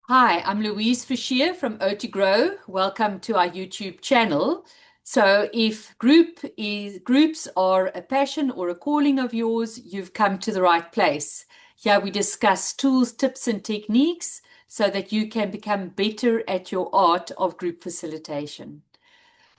Hi, I'm Louise from OTGrow. Welcome to our YouTube channel. So if groups are a passion or a calling of yours, you've come to the right place. Here we discuss tools, tips, and techniques so that you can become better at your art of group facilitation.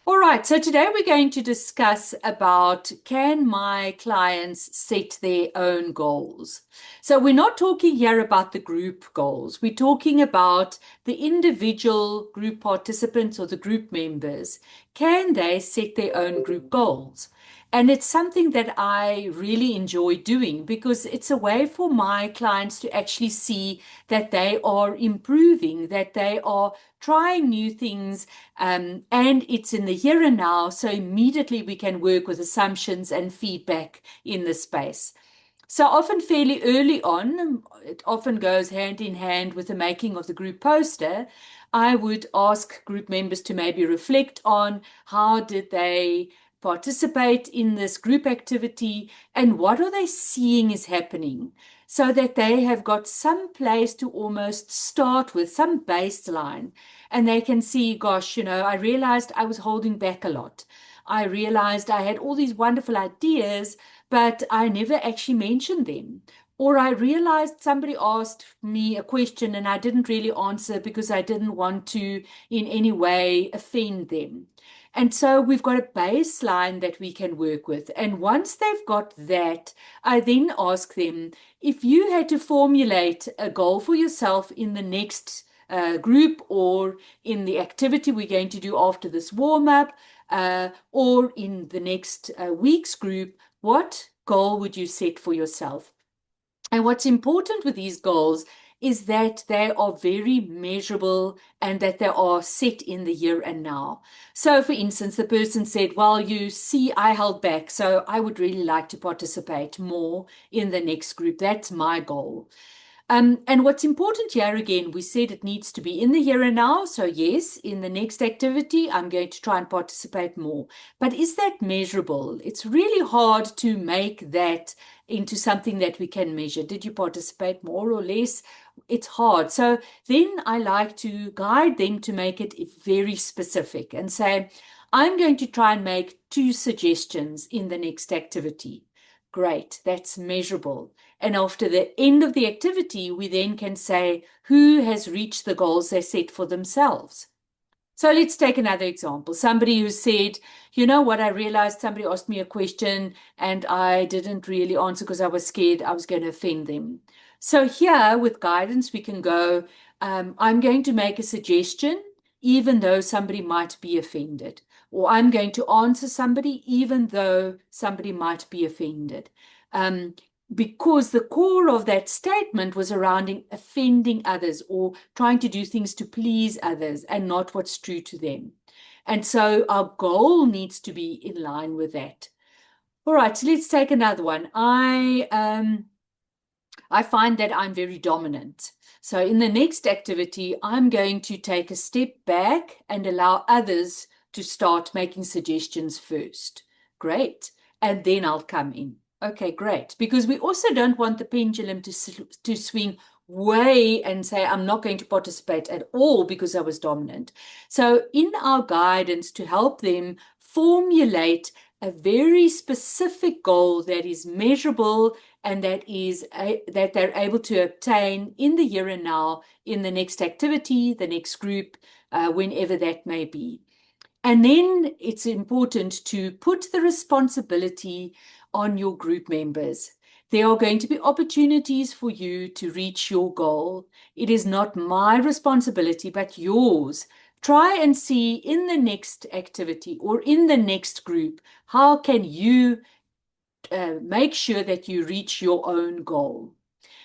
All right, so today we're going to discuss about can my clients set their own goals? So we're not talking here about the group goals. We're talking about the individual group participants or the group members. Can they set their own group goals? And it's something that I really enjoy doing because it's a way for my clients to actually see that they are improving, that they are trying new things, and it's in the here and now. So immediately we can work with assumptions and feedback in the space. So often fairly early on, it often goes hand in hand with the making of the group poster. I would ask group members to maybe reflect on how did they participate in this group activity and what are they seeing is happening so that they have got some place to almost start with, some baseline, and they can see, gosh, I realized I was holding back a lot. I realized I had all these wonderful ideas, but I never actually mentioned them. Or I realized somebody asked me a question and I didn't really answer because I didn't want to in any way offend them. And so we've got a baseline that we can work with. And once they've got that, I then ask them if you had to formulate a goal for yourself in the next group or in the activity we're going to do after this warm up or in the next week's group, what goal would you set for yourself? And what's important with these goals is that they are very measurable and that they are set in the here and now. So, for instance, the person said, well, you see, I held back, so I would really like to participate more in the next group. That's my goal. And what's important here again, we said it needs to be in the here and now. So, yes, in the next activity, I'm going to try and participate more. But is that measurable? It's really hard to make that into something that we can measure. Did you participate more or less? It's hard. So, then I like to guide them to make it very specific and say, I'm going to try and make 2 suggestions in the next activity. Great, that's measurable. And after the end of the activity, we then can say who has reached the goals they set for themselves. So let's take another example. Somebody who said, you know what, I realized somebody asked me a question and I didn't really answer because I was scared I was going to offend them. So here with guidance, we can go, I'm going to make a suggestion, even though somebody might be offended, or I'm going to answer somebody, even though somebody might be offended. Because the core of that statement was around offending others or trying to do things to please others and not what's true to them. And so our goal needs to be in line with that. All right, so let's take another one. I find that I'm very dominant. So in the next activity, I'm going to take a step back and allow others to start making suggestions first. Great. And then I'll come in. Okay, great. Because we also don't want the pendulum to swing way and say, I'm not going to participate at all because I was dominant. So in our guidance to help them formulate a very specific goal that is measurable and that they're able to obtain in the here and now, in the next activity, the next group, whenever that may be. And then it's important to put the responsibility on your group members. There are going to be opportunities for you to reach your goal. It is not my responsibility, but yours. Try and see in the next activity or in the next group, how can you make sure that you reach your own goal.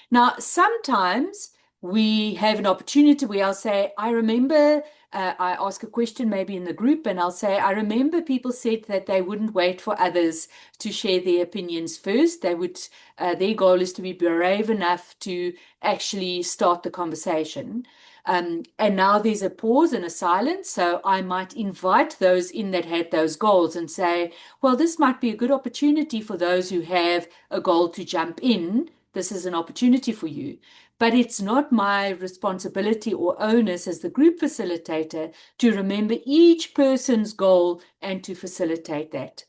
Now, sometimes we have an opportunity where I'll say, I remember, I ask a question maybe in the group, and I'll say, I remember people said that they wouldn't wait for others to share their opinions first. Their goal is to be brave enough to actually start the conversation. And now there's a pause and a silence. So I might invite those in that had those goals and say, well, this might be a good opportunity for those who have a goal to jump in this is an opportunity for you. But it's not my responsibility or onus as the group facilitator to remember each person's goal and to facilitate that.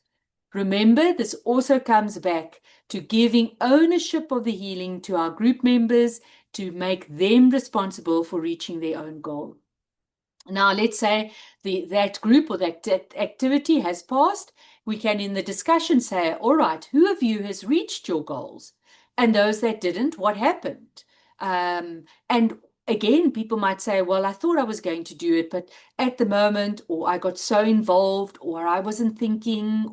Remember, this also comes back to giving ownership of the healing to our group members to make them responsible for reaching their own goal. Now, let's say that group or that activity has passed. We can, in the discussion, say, all right, who of you has reached your goals? And those that didn't, what happened? And again, people might say, well, I thought I was going to do it, but at the moment, or I got so involved, or I wasn't thinking,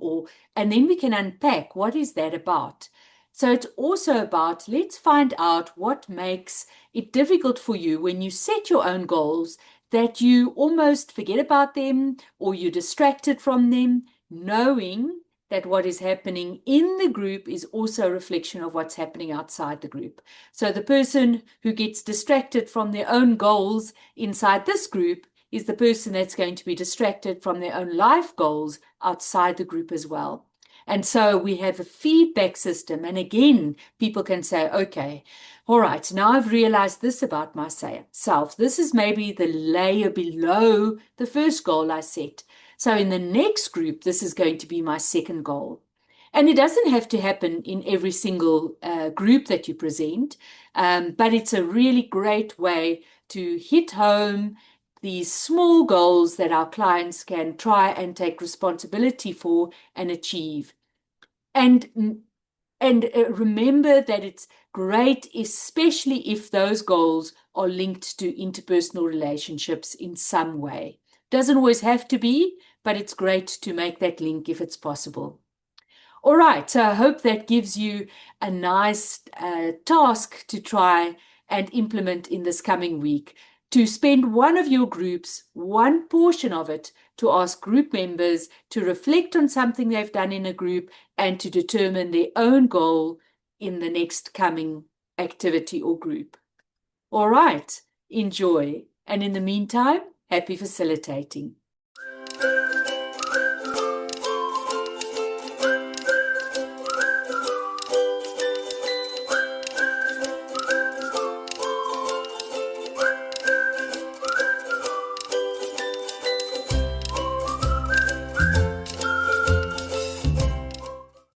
and then we can unpack what is that about. So it's also about, let's find out what makes it difficult for you when you set your own goals, that you almost forget about them or you're distracted from them, knowing that what is happening in the group is also a reflection of what's happening outside the group. So the person who gets distracted from their own goals inside this group is the person that's going to be distracted from their own life goals outside the group as well. And so we have a feedback system. And again, people can say, okay, all right, now I've realized this about myself. This is maybe the layer below the first goal I set. So in the next group, this is going to be my second goal. And it doesn't have to happen in every single group that you present, but it's a really great way to hit home these small goals that our clients can try and take responsibility for and achieve. And remember that it's great, especially if those goals are linked to interpersonal relationships in some way. Doesn't always have to be, but it's great to make that link if it's possible. All right, so I hope that gives you a nice task to try and implement in this coming week, to spend one of your groups, one portion of it, to ask group members to reflect on something they've done in a group and to determine their own goal in the next coming activity or group. All right, enjoy. And in the meantime, happy facilitating.